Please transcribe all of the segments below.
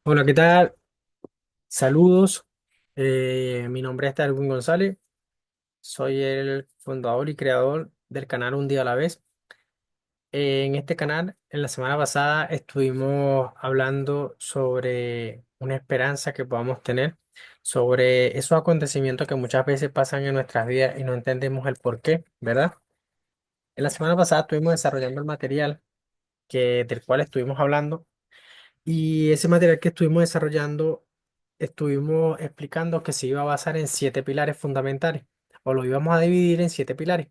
Hola, ¿qué tal? Saludos. Mi nombre es Darwin González. Soy el fundador y creador del canal Un Día a la Vez. En este canal, en la semana pasada, estuvimos hablando sobre una esperanza que podamos tener, sobre esos acontecimientos que muchas veces pasan en nuestras vidas y no entendemos el por qué, ¿verdad? En la semana pasada estuvimos desarrollando el material del cual estuvimos hablando. Y ese material que estuvimos desarrollando, estuvimos explicando que se iba a basar en 7 pilares fundamentales, o lo íbamos a dividir en 7 pilares.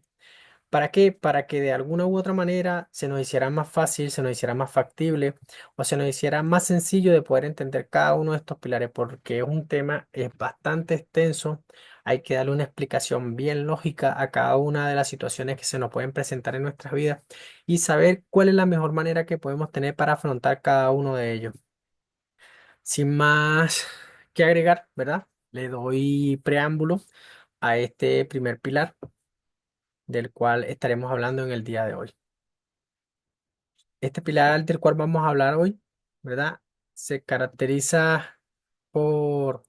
¿Para qué? Para que de alguna u otra manera se nos hiciera más fácil, se nos hiciera más factible, o se nos hiciera más sencillo de poder entender cada uno de estos pilares, porque es un tema, es bastante extenso. Hay que darle una explicación bien lógica a cada una de las situaciones que se nos pueden presentar en nuestras vidas y saber cuál es la mejor manera que podemos tener para afrontar cada uno de ellos. Sin más que agregar, ¿verdad? Le doy preámbulo a este primer pilar del cual estaremos hablando en el día de hoy. Este pilar del cual vamos a hablar hoy, ¿verdad? Se caracteriza por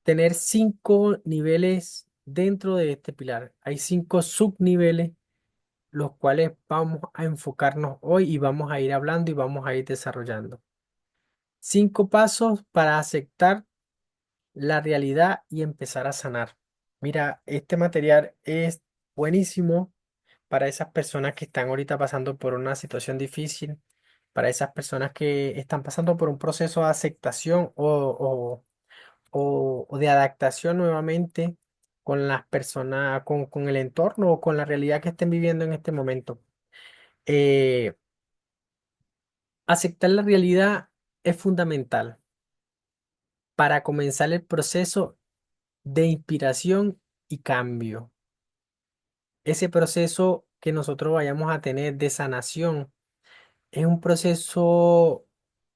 tener 5 niveles dentro de este pilar. Hay 5 subniveles, los cuales vamos a enfocarnos hoy y vamos a ir hablando y vamos a ir desarrollando. 5 pasos para aceptar la realidad y empezar a sanar. Mira, este material es buenísimo para esas personas que están ahorita pasando por una situación difícil, para esas personas que están pasando por un proceso de aceptación o de adaptación nuevamente con las personas, con el entorno o con la realidad que estén viviendo en este momento. Eh, Aceptar la realidad es fundamental para comenzar el proceso de inspiración y cambio. Ese proceso que nosotros vayamos a tener de sanación es un proceso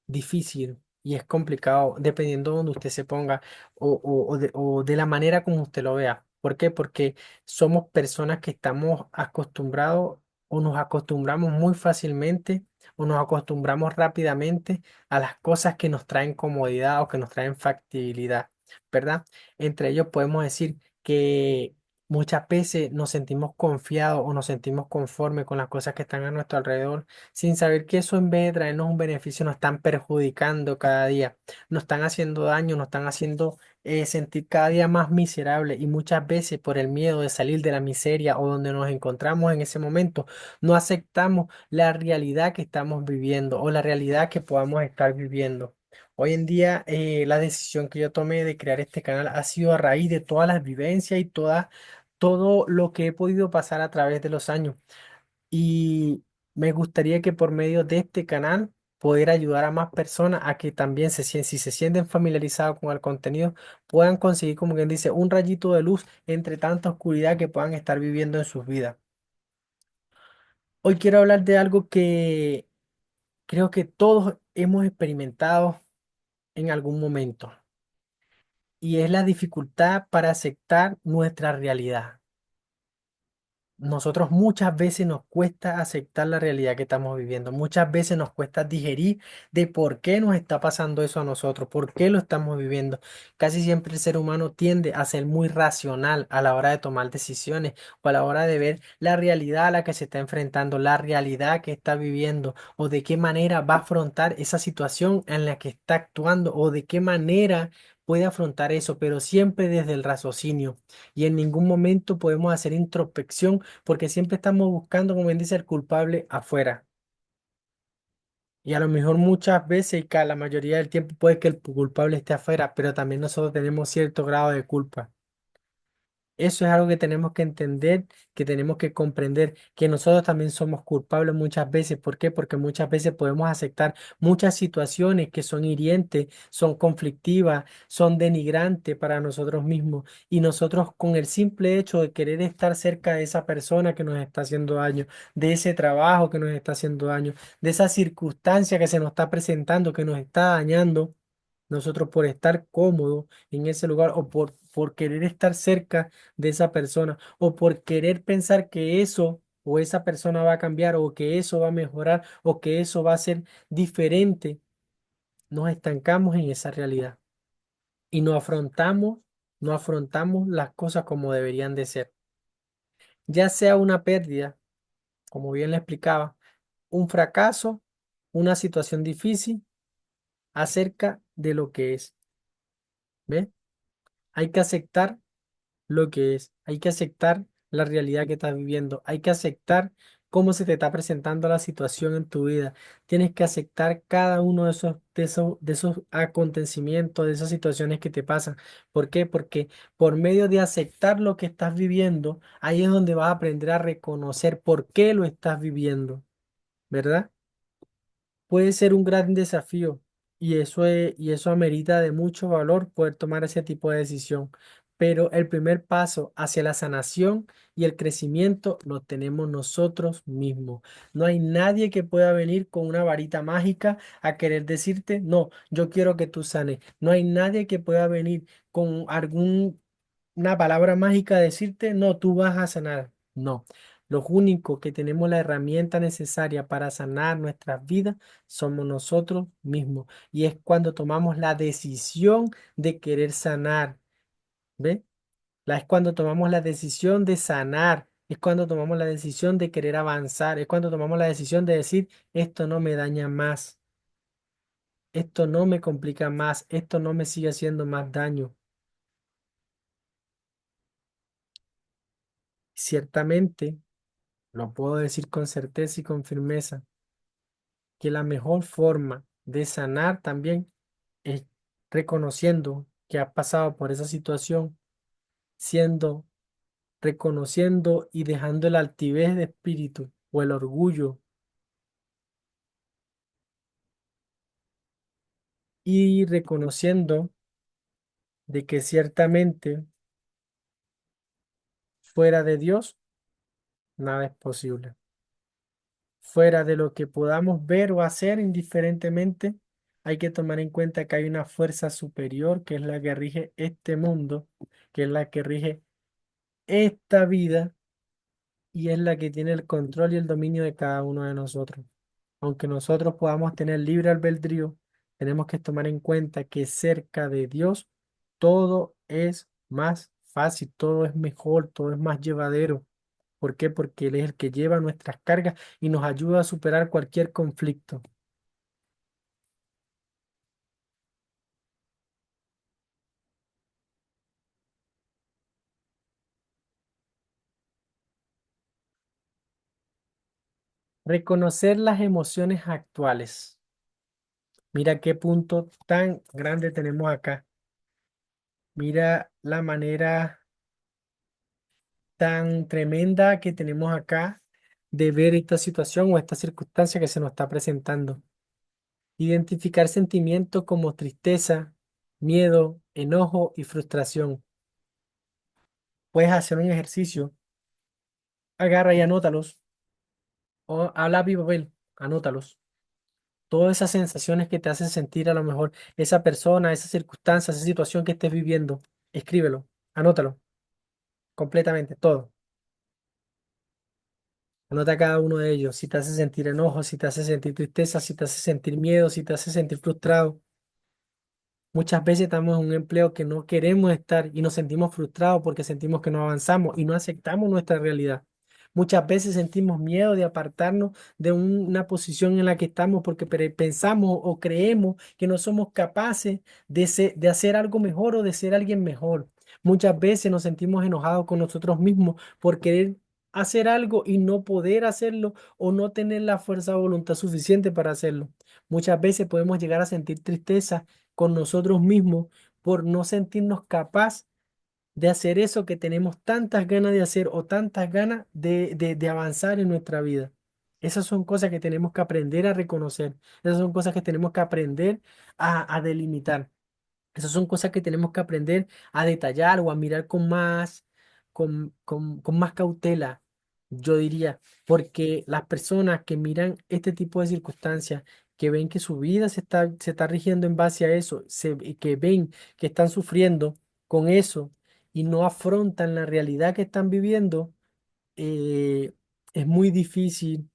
difícil y es complicado dependiendo de donde usted se ponga o de la manera como usted lo vea. ¿Por qué? Porque somos personas que estamos acostumbrados o nos acostumbramos muy fácilmente o nos acostumbramos rápidamente a las cosas que nos traen comodidad o que nos traen factibilidad, ¿verdad? Entre ellos podemos decir que muchas veces nos sentimos confiados o nos sentimos conformes con las cosas que están a nuestro alrededor sin saber que eso en vez de traernos un beneficio nos están perjudicando cada día, nos están haciendo daño, nos están haciendo sentir cada día más miserables y muchas veces por el miedo de salir de la miseria o donde nos encontramos en ese momento, no aceptamos la realidad que estamos viviendo o la realidad que podamos estar viviendo. Hoy en día, la decisión que yo tomé de crear este canal ha sido a raíz de todas las vivencias y todo lo que he podido pasar a través de los años. Y me gustaría que por medio de este canal poder ayudar a más personas a que también si se sienten familiarizados con el contenido, puedan conseguir, como quien dice, un rayito de luz entre tanta oscuridad que puedan estar viviendo en sus vidas. Hoy quiero hablar de algo que creo que todos hemos experimentado en algún momento, y es la dificultad para aceptar nuestra realidad. Nosotros muchas veces nos cuesta aceptar la realidad que estamos viviendo, muchas veces nos cuesta digerir de por qué nos está pasando eso a nosotros, por qué lo estamos viviendo. Casi siempre el ser humano tiende a ser muy racional a la hora de tomar decisiones o a la hora de ver la realidad a la que se está enfrentando, la realidad que está viviendo o de qué manera va a afrontar esa situación en la que está actuando o de qué manera puede afrontar eso, pero siempre desde el raciocinio. Y en ningún momento podemos hacer introspección porque siempre estamos buscando, como bien dice, el culpable afuera. Y a lo mejor muchas veces y la mayoría del tiempo puede que el culpable esté afuera, pero también nosotros tenemos cierto grado de culpa. Eso es algo que tenemos que entender, que tenemos que comprender, que nosotros también somos culpables muchas veces. ¿Por qué? Porque muchas veces podemos aceptar muchas situaciones que son hirientes, son conflictivas, son denigrantes para nosotros mismos. Y nosotros con el simple hecho de querer estar cerca de esa persona que nos está haciendo daño, de ese trabajo que nos está haciendo daño, de esa circunstancia que se nos está presentando, que nos está dañando. Nosotros por estar cómodos en ese lugar o por querer estar cerca de esa persona o por querer pensar que eso o esa persona va a cambiar o que eso va a mejorar o que eso va a ser diferente, nos estancamos en esa realidad y no afrontamos las cosas como deberían de ser. Ya sea una pérdida, como bien le explicaba, un fracaso, una situación difícil acerca de lo que es. ¿Ve? Hay que aceptar lo que es. Hay que aceptar la realidad que estás viviendo. Hay que aceptar cómo se te está presentando la situación en tu vida. Tienes que aceptar cada uno de esos acontecimientos, de esas situaciones que te pasan. ¿Por qué? Porque por medio de aceptar lo que estás viviendo, ahí es donde vas a aprender a reconocer por qué lo estás viviendo, ¿verdad? Puede ser un gran desafío y eso amerita de mucho valor poder tomar ese tipo de decisión. Pero el primer paso hacia la sanación y el crecimiento lo tenemos nosotros mismos. No hay nadie que pueda venir con una varita mágica a querer decirte, no, yo quiero que tú sanes. No hay nadie que pueda venir con una palabra mágica a decirte, no, tú vas a sanar. No. Los únicos que tenemos la herramienta necesaria para sanar nuestras vidas somos nosotros mismos. Y es cuando tomamos la decisión de querer sanar, ¿ve? Es cuando tomamos la decisión de sanar, es cuando tomamos la decisión de querer avanzar, es cuando tomamos la decisión de decir, esto no me daña más, esto no me complica más, esto no me sigue haciendo más daño. Ciertamente, lo puedo decir con certeza y con firmeza, que la mejor forma de sanar también es reconociendo que has pasado por esa situación, siendo, reconociendo y dejando la altivez de espíritu o el orgullo y reconociendo de que ciertamente fuera de Dios nada es posible. Fuera de lo que podamos ver o hacer indiferentemente, hay que tomar en cuenta que hay una fuerza superior que es la que rige este mundo, que es la que rige esta vida y es la que tiene el control y el dominio de cada uno de nosotros. Aunque nosotros podamos tener libre albedrío, tenemos que tomar en cuenta que cerca de Dios todo es más fácil, todo es mejor, todo es más llevadero. ¿Por qué? Porque Él es el que lleva nuestras cargas y nos ayuda a superar cualquier conflicto. Reconocer las emociones actuales. Mira qué punto tan grande tenemos acá. Mira la manera tan tremenda que tenemos acá de ver esta situación o esta circunstancia que se nos está presentando. Identificar sentimientos como tristeza, miedo, enojo y frustración. Puedes hacer un ejercicio, agarra y anótalos o a lápiz y papel, anótalos. Todas esas sensaciones que te hacen sentir a lo mejor esa persona, esa circunstancia, esa situación que estés viviendo, escríbelo, anótalo completamente, todo. Anota cada uno de ellos, si te hace sentir enojo, si te hace sentir tristeza, si te hace sentir miedo, si te hace sentir frustrado. Muchas veces estamos en un empleo que no queremos estar y nos sentimos frustrados porque sentimos que no avanzamos y no aceptamos nuestra realidad. Muchas veces sentimos miedo de apartarnos de una posición en la que estamos porque pensamos o creemos que no somos capaces de hacer algo mejor o de ser alguien mejor. Muchas veces nos sentimos enojados con nosotros mismos por querer hacer algo y no poder hacerlo o no tener la fuerza de voluntad suficiente para hacerlo. Muchas veces podemos llegar a sentir tristeza con nosotros mismos por no sentirnos capaz de hacer eso que tenemos tantas ganas de hacer o tantas ganas de avanzar en nuestra vida. Esas son cosas que tenemos que aprender a reconocer. Esas son cosas que tenemos que aprender a delimitar. Esas son cosas que tenemos que aprender a detallar o a mirar con más cautela, yo diría, porque las personas que miran este tipo de circunstancias, que ven que su vida se está rigiendo en base a eso, que ven que están sufriendo con eso y no afrontan la realidad que están viviendo, eh, es muy difícil,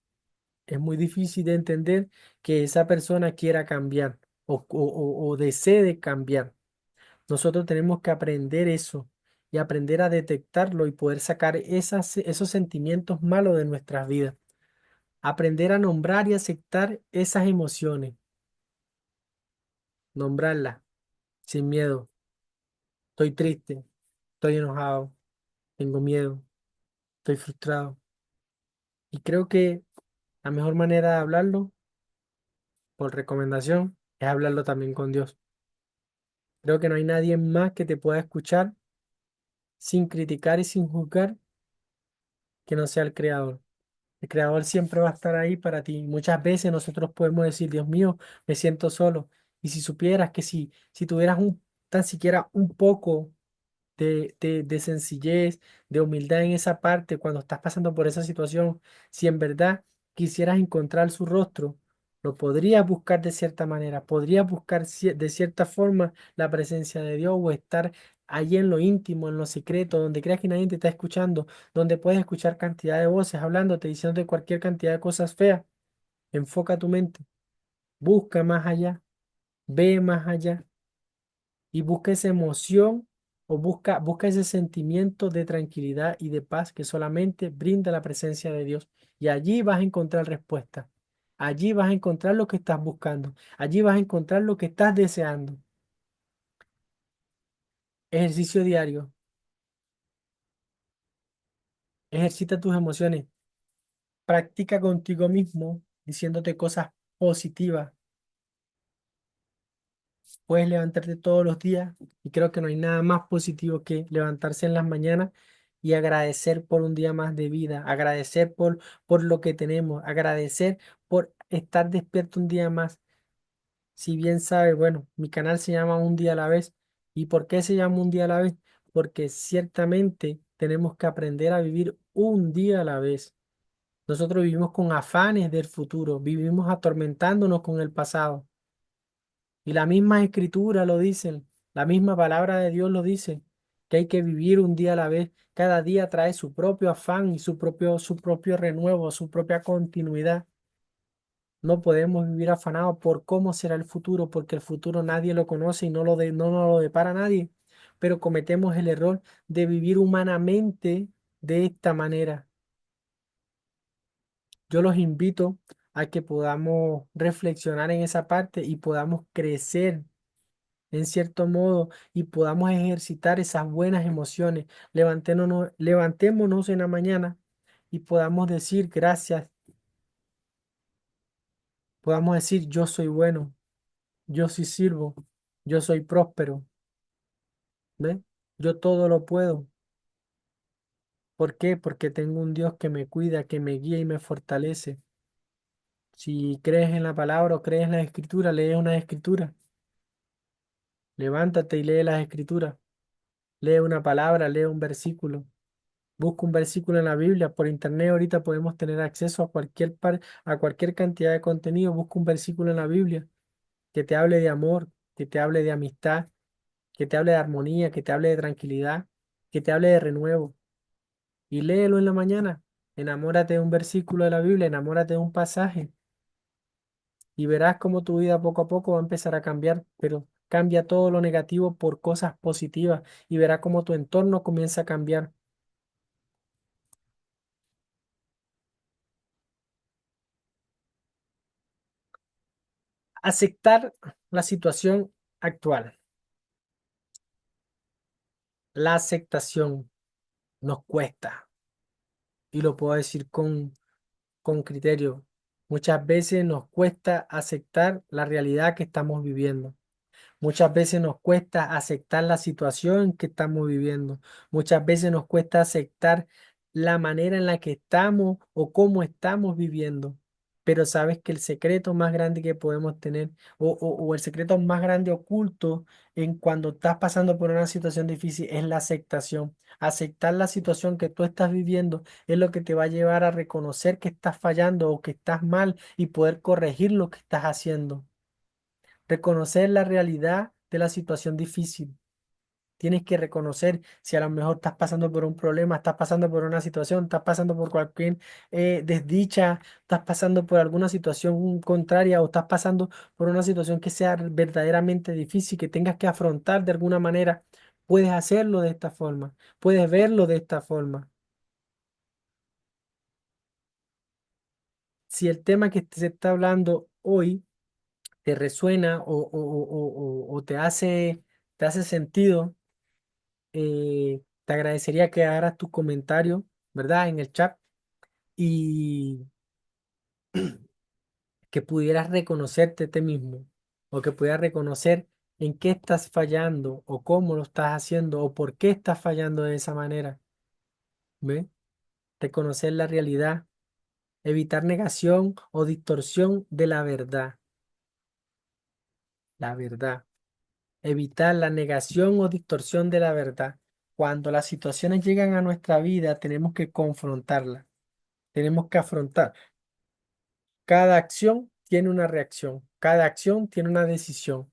es muy difícil de entender que esa persona quiera cambiar. o desee cambiar. Nosotros tenemos que aprender eso y aprender a detectarlo y poder sacar esos sentimientos malos de nuestras vidas. Aprender a nombrar y aceptar esas emociones, nombrarlas sin miedo. Estoy triste, estoy enojado, tengo miedo, estoy frustrado. Y creo que la mejor manera de hablarlo, por recomendación, es hablarlo también con Dios. Creo que no hay nadie más que te pueda escuchar sin criticar y sin juzgar que no sea el Creador. El Creador siempre va a estar ahí para ti. Muchas veces nosotros podemos decir, Dios mío, me siento solo. Y si supieras que si tuvieras tan siquiera un poco de sencillez, de humildad en esa parte cuando estás pasando por esa situación, si en verdad quisieras encontrar su rostro, lo podrías buscar de cierta manera, podrías buscar de cierta forma la presencia de Dios o estar allí en lo íntimo, en lo secreto, donde creas que nadie te está escuchando, donde puedes escuchar cantidad de voces hablándote, diciéndote cualquier cantidad de cosas feas. Enfoca tu mente, busca más allá, ve más allá y busca esa emoción o busca ese sentimiento de tranquilidad y de paz que solamente brinda la presencia de Dios. Y allí vas a encontrar respuesta. Allí vas a encontrar lo que estás buscando. Allí vas a encontrar lo que estás deseando. Ejercicio diario. Ejercita tus emociones. Practica contigo mismo diciéndote cosas positivas. Puedes levantarte todos los días y creo que no hay nada más positivo que levantarse en las mañanas y agradecer por un día más de vida, agradecer por lo que tenemos, agradecer por estar despierto un día más. Si bien sabe, bueno, mi canal se llama Un día a la vez. ¿Y por qué se llama Un día a la vez? Porque ciertamente tenemos que aprender a vivir un día a la vez. Nosotros vivimos con afanes del futuro, vivimos atormentándonos con el pasado. Y la misma escritura lo dicen, la misma palabra de Dios lo dice, que hay que vivir un día a la vez. Cada día trae su propio afán y su propio renuevo, su propia continuidad. No podemos vivir afanados por cómo será el futuro, porque el futuro nadie lo conoce y no nos lo depara nadie. Pero cometemos el error de vivir humanamente de esta manera. Yo los invito a que podamos reflexionar en esa parte y podamos crecer en cierto modo y podamos ejercitar esas buenas emociones. Levantémonos en la mañana y podamos decir gracias, podamos decir yo soy bueno, yo sí sirvo, yo soy próspero, ¿ve? Yo todo lo puedo. ¿Por qué? Porque tengo un Dios que me cuida, que me guía y me fortalece. Si crees en la palabra o crees en la escritura, lee una escritura. Levántate y lee las escrituras. Lee una palabra, lee un versículo. Busca un versículo en la Biblia. Por internet ahorita podemos tener acceso a cualquier cantidad de contenido. Busca un versículo en la Biblia que te hable de amor, que te hable de amistad, que te hable de armonía, que te hable de tranquilidad, que te hable de renuevo. Y léelo en la mañana. Enamórate de un versículo de la Biblia, enamórate de un pasaje y verás cómo tu vida poco a poco va a empezar a cambiar, pero cambia todo lo negativo por cosas positivas y verás cómo tu entorno comienza a cambiar. Aceptar la situación actual. La aceptación nos cuesta y lo puedo decir con criterio. Muchas veces nos cuesta aceptar la realidad que estamos viviendo. Muchas veces nos cuesta aceptar la situación que estamos viviendo. Muchas veces nos cuesta aceptar la manera en la que estamos o cómo estamos viviendo. Pero sabes que el secreto más grande que podemos tener o el secreto más grande oculto en cuando estás pasando por una situación difícil es la aceptación. Aceptar la situación que tú estás viviendo es lo que te va a llevar a reconocer que estás fallando o que estás mal y poder corregir lo que estás haciendo. Reconocer la realidad de la situación difícil. Tienes que reconocer si a lo mejor estás pasando por un problema, estás pasando por una situación, estás pasando por cualquier desdicha, estás pasando por alguna situación contraria o estás pasando por una situación que sea verdaderamente difícil, que tengas que afrontar de alguna manera. Puedes hacerlo de esta forma, puedes verlo de esta forma. Si el tema que se está hablando hoy te resuena o te hace sentido, te agradecería que hagas tu comentario, ¿verdad? En el chat y que pudieras reconocerte a ti mismo o que pudieras reconocer en qué estás fallando o cómo lo estás haciendo o por qué estás fallando de esa manera, ¿ve? Reconocer la realidad, evitar negación o distorsión de la verdad. Evitar la negación o distorsión de la verdad. Cuando las situaciones llegan a nuestra vida, tenemos que confrontarlas, tenemos que afrontar. Cada acción tiene una reacción, cada acción tiene una decisión.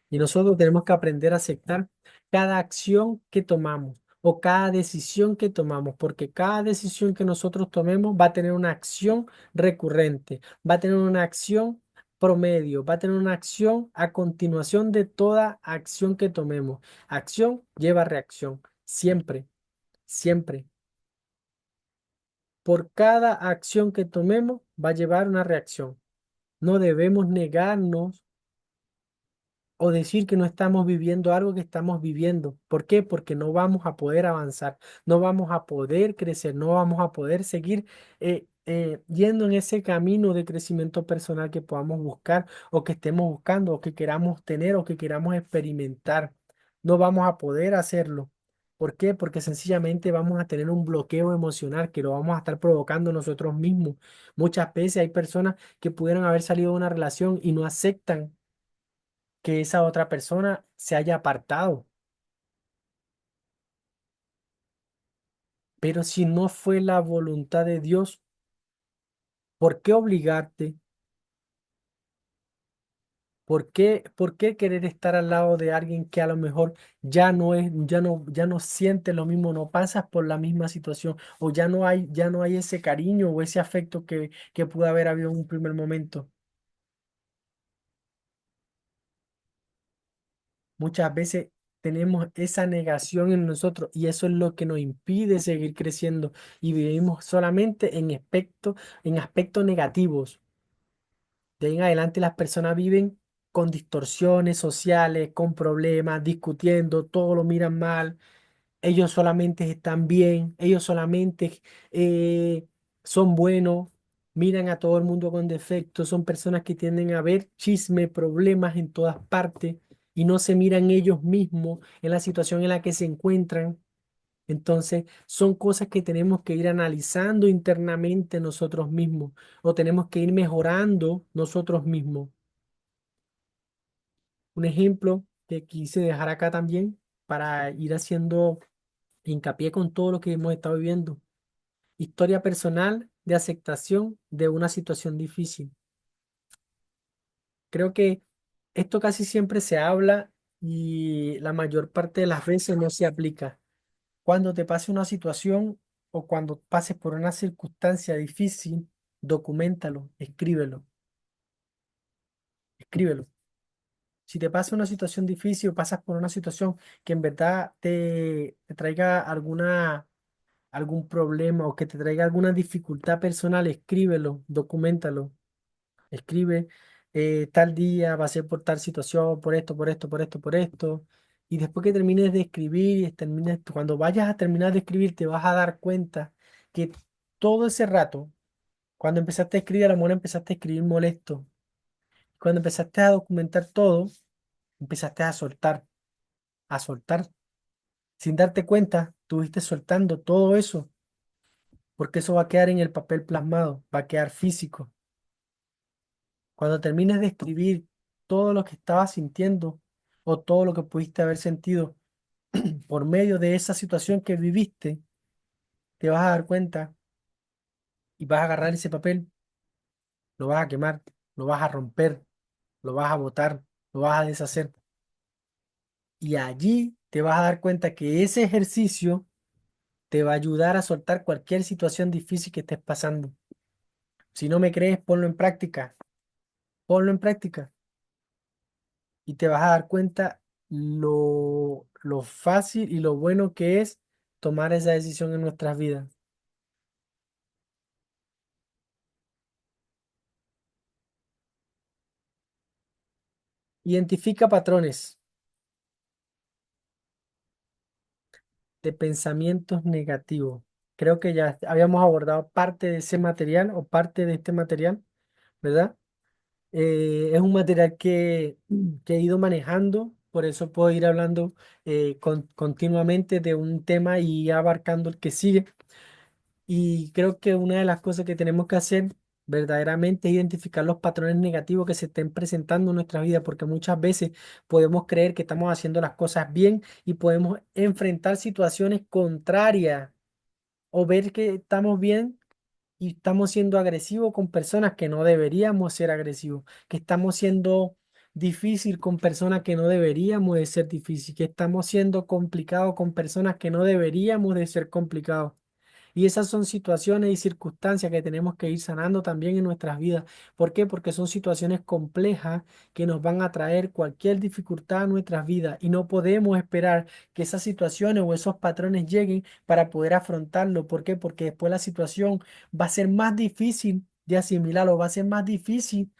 Y nosotros tenemos que aprender a aceptar cada acción que tomamos o cada decisión que tomamos, porque cada decisión que nosotros tomemos va a tener una acción recurrente, va a tener una acción promedio, va a tener una acción a continuación de toda acción que tomemos. Acción lleva reacción, siempre, siempre. Por cada acción que tomemos va a llevar una reacción. No debemos negarnos o decir que no estamos viviendo algo que estamos viviendo. ¿Por qué? Porque no vamos a poder avanzar, no vamos a poder crecer, no vamos a poder seguir yendo en ese camino de crecimiento personal que podamos buscar o que estemos buscando o que queramos tener o que queramos experimentar. No vamos a poder hacerlo. ¿Por qué? Porque sencillamente vamos a tener un bloqueo emocional que lo vamos a estar provocando nosotros mismos. Muchas veces hay personas que pudieron haber salido de una relación y no aceptan que esa otra persona se haya apartado. Pero si no fue la voluntad de Dios, ¿por qué obligarte? Por qué querer estar al lado de alguien que a lo mejor ya no siente lo mismo, no pasas por la misma situación, o ya no hay ese cariño o ese afecto que pudo haber habido en un primer momento? Muchas veces tenemos esa negación en nosotros y eso es lo que nos impide seguir creciendo y vivimos solamente en aspectos negativos. De ahí en adelante las personas viven con distorsiones sociales, con problemas, discutiendo, todo lo miran mal, ellos solamente están bien, ellos solamente eh, son buenos, miran a todo el mundo con defectos, son personas que tienden a ver chisme, problemas en todas partes y no se miran ellos mismos en la situación en la que se encuentran. Entonces, son cosas que tenemos que ir analizando internamente nosotros mismos o tenemos que ir mejorando nosotros mismos. Un ejemplo que quise dejar acá también para ir haciendo hincapié con todo lo que hemos estado viviendo. Historia personal de aceptación de una situación difícil. Creo que esto casi siempre se habla y la mayor parte de las veces no se aplica. Cuando te pase una situación o cuando pases por una circunstancia difícil, documentalo, escríbelo. Si te pasa una situación difícil o pasas por una situación que en verdad te traiga algún problema o que te traiga alguna dificultad personal, escríbelo, documentalo. Escribe tal día, pasé por tal situación, por esto, por esto, por esto, por esto. Y después que termines de escribir, cuando vayas a terminar de escribir, te vas a dar cuenta que todo ese rato, cuando empezaste a escribir, a lo mejor empezaste a escribir molesto. Cuando empezaste a documentar todo, empezaste a soltar. Sin darte cuenta, estuviste soltando todo eso, porque eso va a quedar en el papel plasmado, va a quedar físico. Cuando termines de escribir todo lo que estabas sintiendo o todo lo que pudiste haber sentido por medio de esa situación que viviste, te vas a dar cuenta y vas a agarrar ese papel, lo vas a quemar, lo vas a romper, lo vas a botar, lo vas a deshacer. Y allí te vas a dar cuenta que ese ejercicio te va a ayudar a soltar cualquier situación difícil que estés pasando. Si no me crees, ponlo en práctica y te vas a dar cuenta lo fácil y lo bueno que es tomar esa decisión en nuestras vidas. Identifica patrones de pensamientos negativos. Creo que ya habíamos abordado parte de ese material o parte de este material, ¿verdad? Es un material que he ido manejando, por eso puedo ir hablando continuamente de un tema y abarcando el que sigue. Y creo que una de las cosas que tenemos que hacer verdaderamente es identificar los patrones negativos que se estén presentando en nuestra vida, porque muchas veces podemos creer que estamos haciendo las cosas bien y podemos enfrentar situaciones contrarias o ver que estamos bien y estamos siendo agresivos con personas que no deberíamos ser agresivos, que estamos siendo difícil con personas que no deberíamos de ser difícil, que estamos siendo complicados con personas que no deberíamos de ser complicados. Y esas son situaciones y circunstancias que tenemos que ir sanando también en nuestras vidas. ¿Por qué? Porque son situaciones complejas que nos van a traer cualquier dificultad a nuestras vidas y no podemos esperar que esas situaciones o esos patrones lleguen para poder afrontarlo. ¿Por qué? Porque después la situación va a ser más difícil de asimilarlo, va a ser más difícil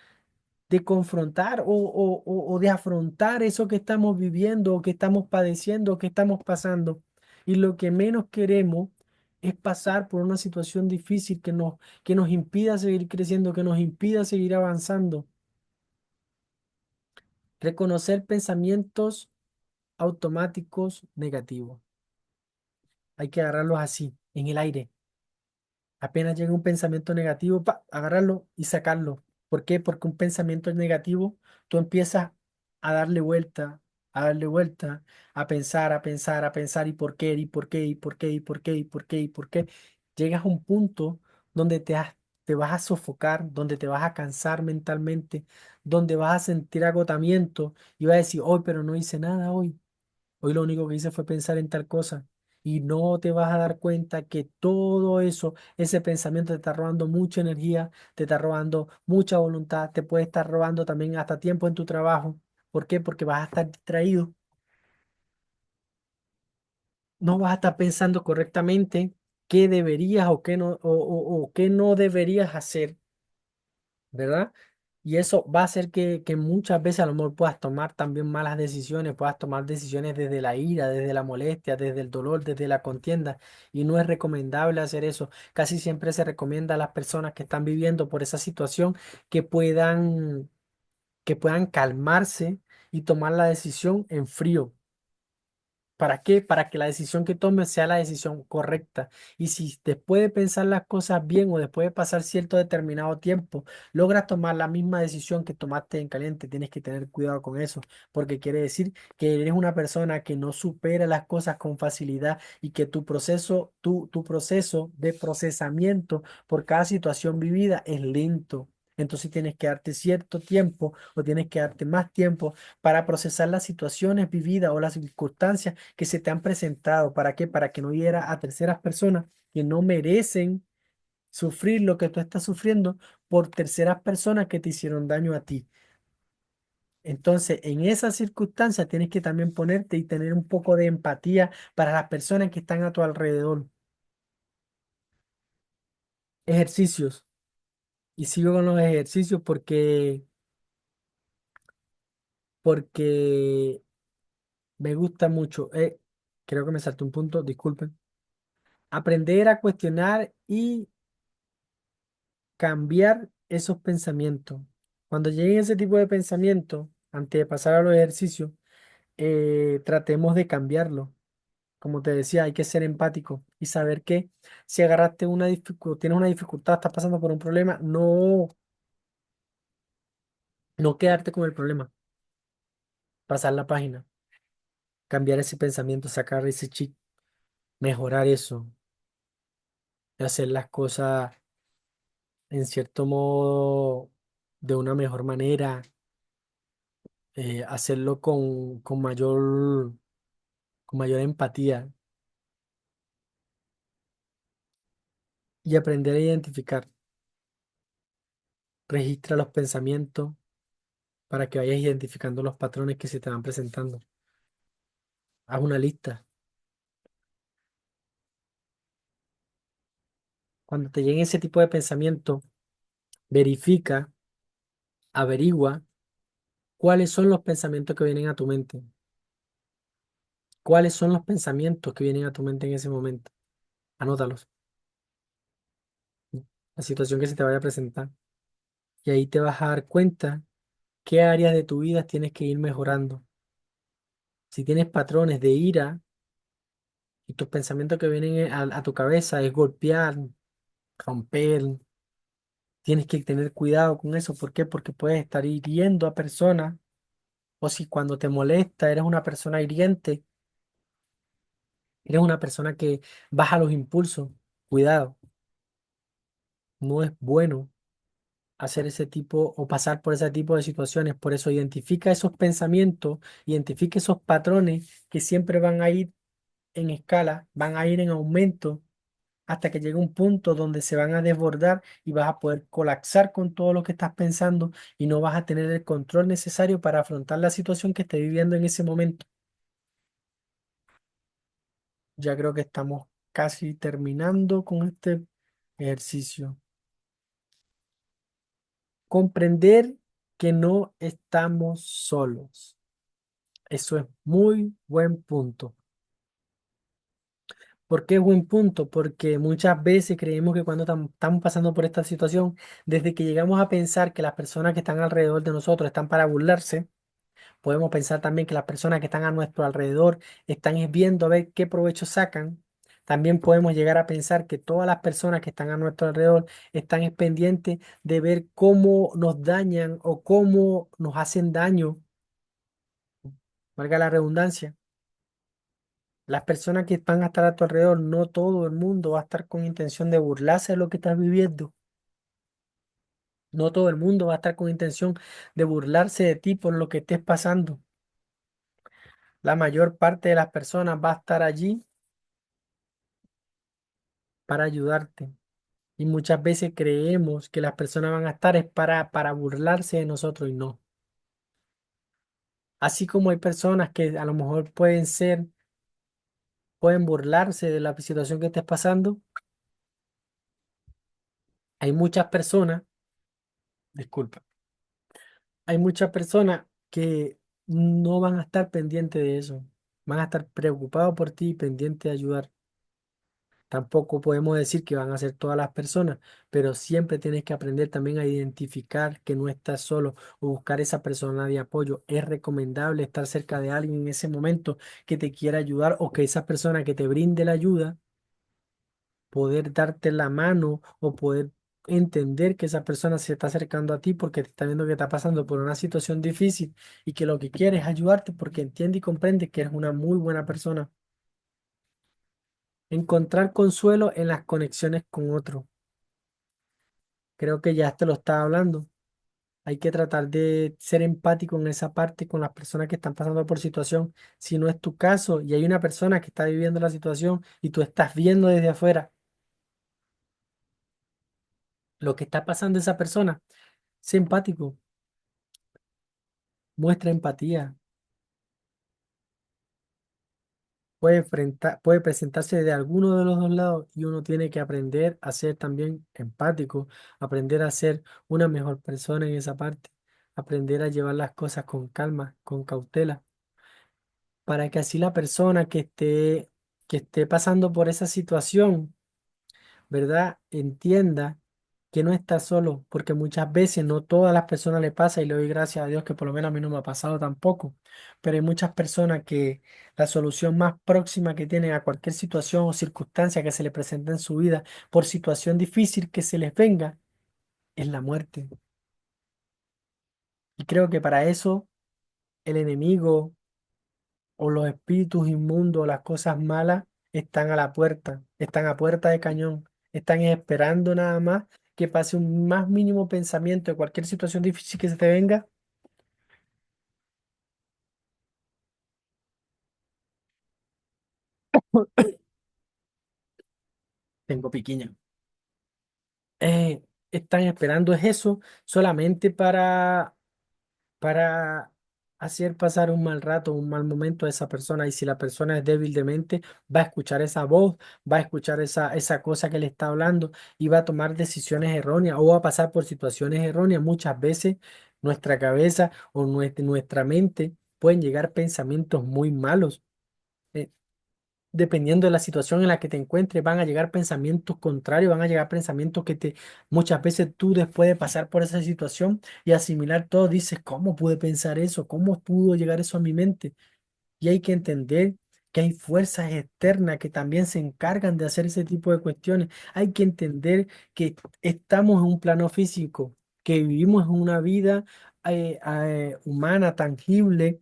de confrontar o de afrontar eso que estamos viviendo o que estamos padeciendo o que estamos pasando. Y lo que menos queremos es pasar por una situación difícil que nos impida seguir creciendo, que nos impida seguir avanzando. Reconocer pensamientos automáticos negativos. Hay que agarrarlos así, en el aire. Apenas llega un pensamiento negativo, pa, agarrarlo y sacarlo. ¿Por qué? Porque un pensamiento negativo, tú empiezas a darle vuelta, a darle vuelta, a pensar, a pensar, a pensar, ¿y por qué? ¿Y por qué? ¿Y por qué? ¿Y por qué? ¿Y por qué? ¿Y por qué? Llegas a un punto donde te vas a sofocar, donde te vas a cansar mentalmente, donde vas a sentir agotamiento y vas a decir, hoy, pero no hice nada hoy. Hoy lo único que hice fue pensar en tal cosa y no te vas a dar cuenta que todo eso, ese pensamiento te está robando mucha energía, te está robando mucha voluntad, te puede estar robando también hasta tiempo en tu trabajo. ¿Por qué? Porque vas a estar distraído, no vas a estar pensando correctamente qué deberías o qué no, o qué no deberías hacer. ¿Verdad? Y eso va a hacer que muchas veces a lo mejor puedas tomar también malas decisiones, puedas tomar decisiones desde la ira, desde la molestia, desde el dolor, desde la contienda. Y no es recomendable hacer eso. Casi siempre se recomienda a las personas que están viviendo por esa situación que que puedan calmarse y tomar la decisión en frío. ¿Para qué? Para que la decisión que tomes sea la decisión correcta. Y si después de pensar las cosas bien o después de pasar cierto determinado tiempo, logras tomar la misma decisión que tomaste en caliente, tienes que tener cuidado con eso, porque quiere decir que eres una persona que no supera las cosas con facilidad y que tu proceso de procesamiento por cada situación vivida es lento. Entonces tienes que darte cierto tiempo o tienes que darte más tiempo para procesar las situaciones vividas o las circunstancias que se te han presentado. ¿Para qué? Para que no hiera a terceras personas que no merecen sufrir lo que tú estás sufriendo por terceras personas que te hicieron daño a ti. Entonces, en esas circunstancias tienes que también ponerte y tener un poco de empatía para las personas que están a tu alrededor. Ejercicios. Y sigo con los ejercicios porque me gusta mucho. Creo que me saltó un punto, disculpen. Aprender a cuestionar y cambiar esos pensamientos. Cuando lleguen ese tipo de pensamientos, antes de pasar a los ejercicios, tratemos de cambiarlo. Como te decía, hay que ser empático y saber que si agarraste una dificultad, tienes una dificultad, estás pasando por un problema, no quedarte con el problema, pasar la página, cambiar ese pensamiento, sacar ese chip, mejorar eso, hacer las cosas en cierto modo de una mejor manera, hacerlo con mayor con mayor empatía y aprender a identificar. Registra los pensamientos para que vayas identificando los patrones que se te van presentando. Haz una lista. Cuando te llegue ese tipo de pensamiento, verifica, averigua cuáles son los pensamientos que vienen a tu mente. ¿Cuáles son los pensamientos que vienen a tu mente en ese momento? Anótalos. La situación que se te vaya a presentar. Y ahí te vas a dar cuenta qué áreas de tu vida tienes que ir mejorando. Si tienes patrones de ira y tus pensamientos que vienen a tu cabeza es golpear, romper, tienes que tener cuidado con eso. ¿Por qué? Porque puedes estar hiriendo a personas o si cuando te molesta eres una persona hiriente, eres una persona que baja los impulsos. Cuidado, no es bueno hacer ese tipo o pasar por ese tipo de situaciones. Por eso identifica esos pensamientos, identifica esos patrones que siempre van a ir en escala, van a ir en aumento hasta que llegue un punto donde se van a desbordar y vas a poder colapsar con todo lo que estás pensando y no vas a tener el control necesario para afrontar la situación que estés viviendo en ese momento. Ya creo que estamos casi terminando con este ejercicio. Comprender que no estamos solos. Eso es muy buen punto. ¿Por qué es buen punto? Porque muchas veces creemos que cuando estamos pasando por esta situación, desde que llegamos a pensar que las personas que están alrededor de nosotros están para burlarse, podemos pensar también que las personas que están a nuestro alrededor están es viendo a ver qué provecho sacan. También podemos llegar a pensar que todas las personas que están a nuestro alrededor están es pendientes de ver cómo nos dañan o cómo nos hacen daño, valga la redundancia. Las personas que van a estar a tu alrededor, no todo el mundo va a estar con intención de burlarse de lo que estás viviendo. No todo el mundo va a estar con intención de burlarse de ti por lo que estés pasando. La mayor parte de las personas va a estar allí para ayudarte. Y muchas veces creemos que las personas van a estar es para burlarse de nosotros y no. Así como hay personas que a lo mejor pueden burlarse de la situación que estés pasando, hay muchas personas, disculpa, hay muchas personas que no van a estar pendientes de eso. Van a estar preocupados por ti y pendientes de ayudar. Tampoco podemos decir que van a ser todas las personas, pero siempre tienes que aprender también a identificar que no estás solo o buscar esa persona de apoyo. Es recomendable estar cerca de alguien en ese momento que te quiera ayudar o que esa persona que te brinde la ayuda, poder darte la mano o poder entender que esa persona se está acercando a ti porque te está viendo que está pasando por una situación difícil y que lo que quiere es ayudarte porque entiende y comprende que eres una muy buena persona. Encontrar consuelo en las conexiones con otros. Creo que ya te lo estaba hablando. Hay que tratar de ser empático en esa parte con las personas que están pasando por situación. Si no es tu caso y hay una persona que está viviendo la situación y tú estás viendo desde afuera lo que está pasando esa persona, sé empático, muestra empatía. Puede presentarse de alguno de los dos lados y uno tiene que aprender a ser también empático, aprender a ser una mejor persona en esa parte, aprender a llevar las cosas con calma, con cautela para que así la persona que esté pasando por esa situación, ¿verdad? Entienda que no está solo, porque muchas veces no todas las personas le pasa y le doy gracias a Dios que por lo menos a mí no me ha pasado tampoco, pero hay muchas personas que la solución más próxima que tienen a cualquier situación o circunstancia que se le presente en su vida, por situación difícil que se les venga, es la muerte. Y creo que para eso el enemigo o los espíritus inmundos, las cosas malas, están a la puerta, están a puerta de cañón, están esperando nada más que pase un más mínimo pensamiento de cualquier situación difícil que se te venga Tengo piquiña. Eh, Están esperando es eso solamente para hacer pasar un mal rato, un mal momento a esa persona. Y si la persona es débil de mente, va a escuchar esa voz, va a escuchar esa cosa que le está hablando y va a tomar decisiones erróneas o va a pasar por situaciones erróneas. Muchas veces nuestra cabeza o nuestra mente pueden llegar pensamientos muy malos. eh, Dependiendo de la situación en la que te encuentres, van a llegar pensamientos contrarios, van a llegar pensamientos que muchas veces tú después de pasar por esa situación y asimilar todo, dices, ¿cómo pude pensar eso? ¿Cómo pudo llegar eso a mi mente? Y hay que entender que hay fuerzas externas que también se encargan de hacer ese tipo de cuestiones. Hay que entender que estamos en un plano físico, que vivimos una vida humana, tangible,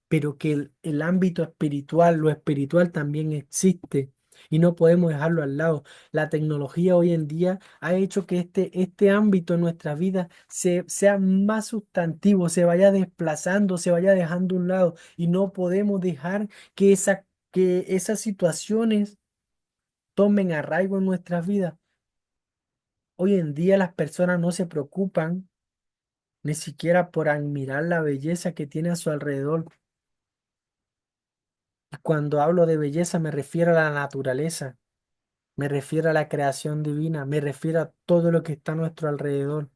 pero que el ámbito espiritual, lo espiritual también existe y no podemos dejarlo al lado. La tecnología hoy en día ha hecho que este ámbito en nuestra vida sea más sustantivo, se vaya desplazando, se vaya dejando a un lado y no podemos dejar que esas situaciones tomen arraigo en nuestras vidas. Hoy en día las personas no se preocupan ni siquiera por admirar la belleza que tiene a su alrededor. Y cuando hablo de belleza me refiero a la naturaleza, me refiero a la creación divina, me refiero a todo lo que está a nuestro alrededor,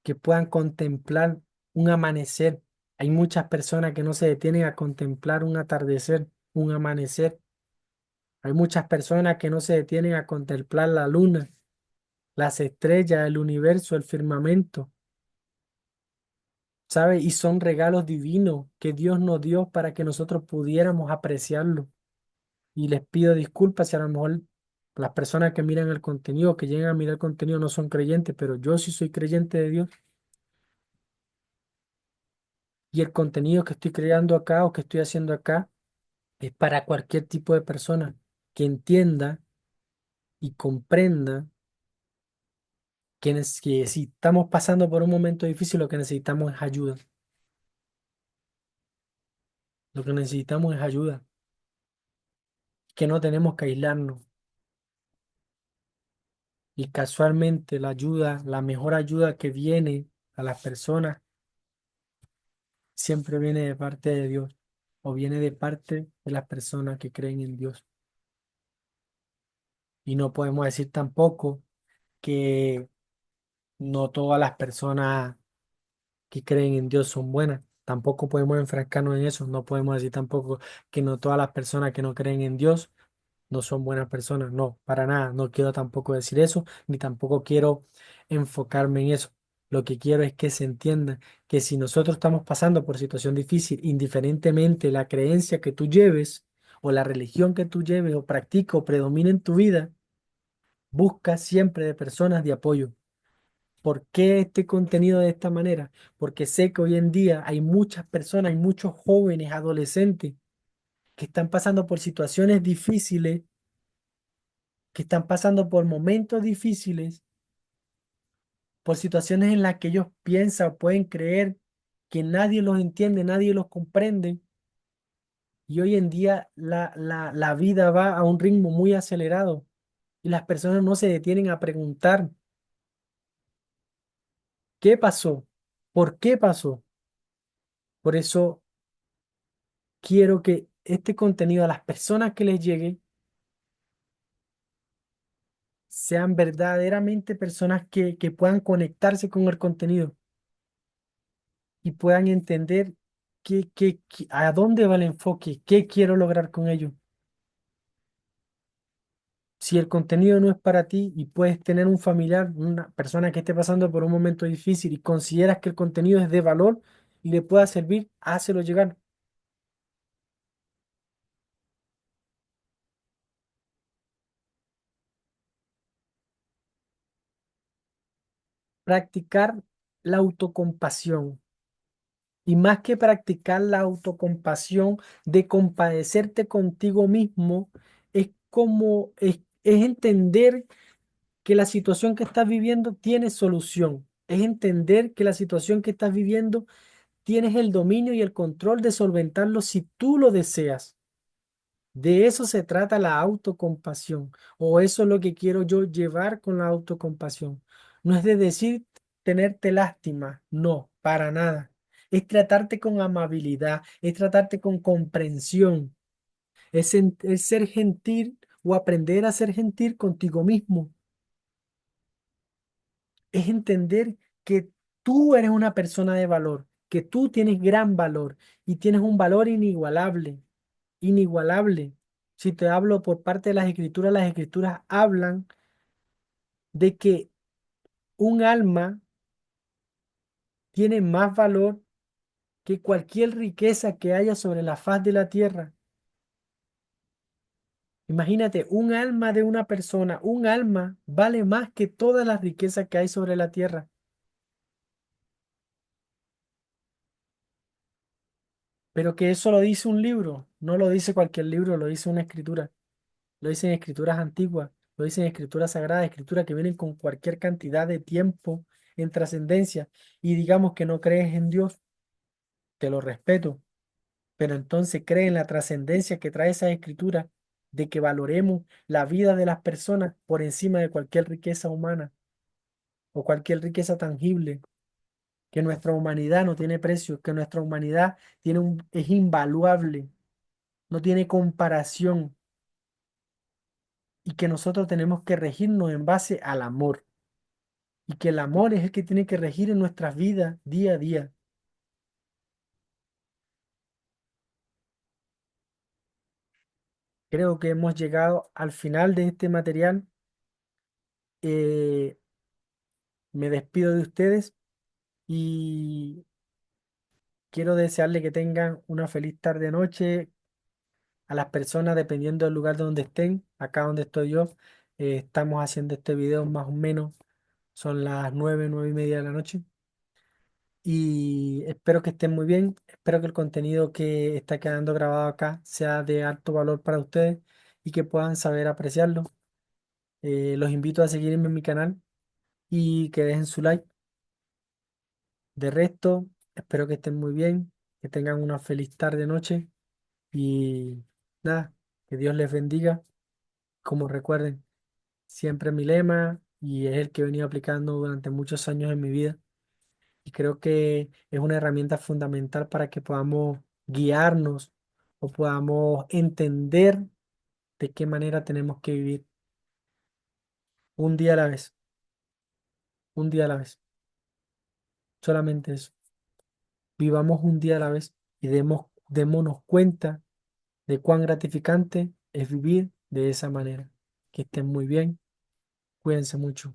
que puedan contemplar un amanecer. Hay muchas personas que no se detienen a contemplar un atardecer, un amanecer. Hay muchas personas que no se detienen a contemplar la luna, las estrellas, el universo, el firmamento, ¿sabe? Y son regalos divinos que Dios nos dio para que nosotros pudiéramos apreciarlo. Y les pido disculpas si a lo mejor las personas que miran el contenido, que llegan a mirar el contenido no son creyentes, pero yo sí soy creyente de Dios y el contenido que estoy creando acá o que estoy haciendo acá es para cualquier tipo de persona que entienda y comprenda que si estamos pasando por un momento difícil, lo que necesitamos es ayuda. Lo que necesitamos es ayuda, que no tenemos que aislarnos. Y casualmente la ayuda, la mejor ayuda que viene a las personas siempre viene de parte de Dios o viene de parte de las personas que creen en Dios. Y no podemos decir tampoco que no todas las personas que creen en Dios son buenas. Tampoco podemos enfrascarnos en eso. No podemos decir tampoco que no todas las personas que no creen en Dios no son buenas personas. No, para nada. No quiero tampoco decir eso, ni tampoco quiero enfocarme en eso. Lo que quiero es que se entienda que si nosotros estamos pasando por situación difícil, indiferentemente la creencia que tú lleves o la religión que tú lleves o practiques o predomine en tu vida, busca siempre de personas de apoyo. ¿Por qué este contenido de esta manera? Porque sé que hoy en día hay muchas personas, hay muchos jóvenes, adolescentes que están pasando por situaciones difíciles, que están pasando por momentos difíciles, por situaciones en las que ellos piensan o pueden creer que nadie los entiende, nadie los comprende. Y hoy en día la vida va a un ritmo muy acelerado y las personas no se detienen a preguntar, ¿qué pasó? ¿Por qué pasó? Por eso quiero que este contenido a las personas que les llegue sean verdaderamente personas que puedan conectarse con el contenido y puedan entender a dónde va el enfoque, qué quiero lograr con ello. Si el contenido no es para ti y puedes tener un familiar, una persona que esté pasando por un momento difícil y consideras que el contenido es de valor y le pueda servir, hácelo llegar. Practicar la autocompasión. Y más que practicar la autocompasión de compadecerte contigo mismo, es entender que la situación que estás viviendo tiene solución. Es entender que la situación que estás viviendo tienes el dominio y el control de solventarlo si tú lo deseas. De eso se trata la autocompasión, o eso es lo que quiero yo llevar con la autocompasión. No es de decir tenerte lástima, no, para nada. Es tratarte con amabilidad, es tratarte con comprensión, es ser gentil o aprender a ser gentil contigo mismo. Es entender que tú eres una persona de valor, que tú tienes gran valor y tienes un valor inigualable, inigualable. Si te hablo por parte de las escrituras hablan de que un alma tiene más valor que cualquier riqueza que haya sobre la faz de la tierra. Imagínate, un alma de una persona, un alma vale más que todas las riquezas que hay sobre la tierra. Pero que eso lo dice un libro, no lo dice cualquier libro, lo dice una escritura. Lo dicen escrituras antiguas, lo dicen escrituras sagradas, escrituras que vienen con cualquier cantidad de tiempo en trascendencia. Y digamos que no crees en Dios, te lo respeto, pero entonces cree en la trascendencia que trae esa escritura de que valoremos la vida de las personas por encima de cualquier riqueza humana o cualquier riqueza tangible, que nuestra humanidad no tiene precio, que nuestra humanidad es invaluable, no tiene comparación y que nosotros tenemos que regirnos en base al amor. Y que el amor es el que tiene que regir en nuestras vidas día a día. Creo que hemos llegado al final de este material. Eh, Me despido de ustedes y quiero desearle que tengan una feliz tarde noche a las personas dependiendo del lugar donde estén. Acá donde estoy yo, estamos haciendo este video más o menos. Son las 9, 9:30 de la noche. Y espero que estén muy bien. Espero que el contenido que está quedando grabado acá sea de alto valor para ustedes y que puedan saber apreciarlo. Los invito a seguirme en mi canal y que dejen su like. De resto, espero que estén muy bien, que tengan una feliz tarde, noche y nada, que Dios les bendiga. Como recuerden, siempre mi lema y es el que he venido aplicando durante muchos años en mi vida. Y creo que es una herramienta fundamental para que podamos guiarnos o podamos entender de qué manera tenemos que vivir un día a la vez, un día a la vez, solamente eso. Vivamos un día a la vez y démonos cuenta de cuán gratificante es vivir de esa manera. Que estén muy bien, cuídense mucho.